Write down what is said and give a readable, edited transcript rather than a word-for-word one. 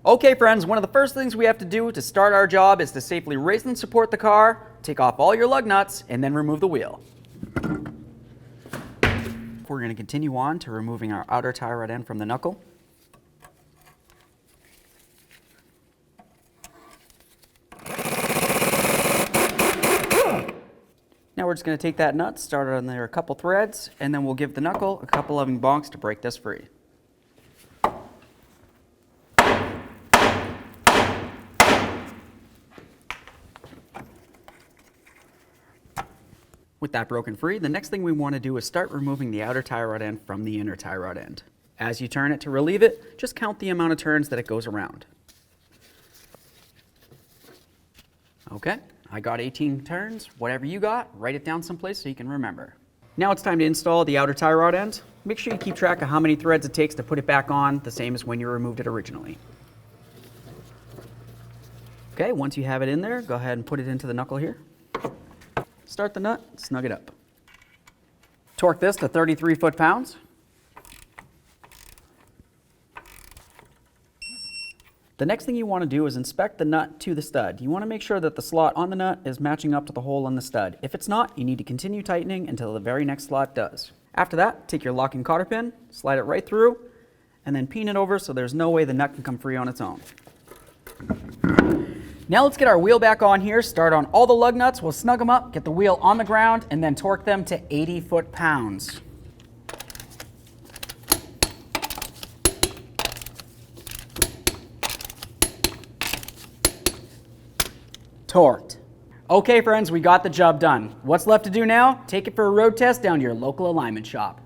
Okay friends, one of the first things we have to do to start our job is to safely raise and support the car, take off all your lug nuts, and then remove the wheel. We're going to continue on to removing our outer tie rod end from the knuckle. Now we're just going to take that nut, start it on there a couple threads, and then we'll give the knuckle a couple loving bonks to break this free. With that broken free, the next thing we want to do is start removing the outer tie rod end from the inner tie rod end. As you turn it to relieve it, just count the amount of turns that it goes around. Okay, I got 18 turns. Whatever you got, write it down someplace so you can remember. Now it's time to install the outer tie rod end. Make sure you keep track of how many threads it takes to put it back on, the same as when you removed it originally. Okay, once you have it in there, go ahead and put it into the knuckle here. Start the nut, snug it up. Torque this to 33 foot-pounds. The next thing you want to do is inspect the nut to the stud. You want to make sure that the slot on the nut is matching up to the hole on the stud. If it's not, you need to continue tightening until the very next slot does. After that, take your locking cotter pin, slide it right through, and then pin it over so there's no way the nut can come free on its own. Now let's get our wheel back on here, start on all the lug nuts, we'll snug them up, get the wheel on the ground, and then torque them to 80 foot-pounds. Torqued. Okay friends, we got the job done. What's left to do now? Take it for a road test down to your local alignment shop.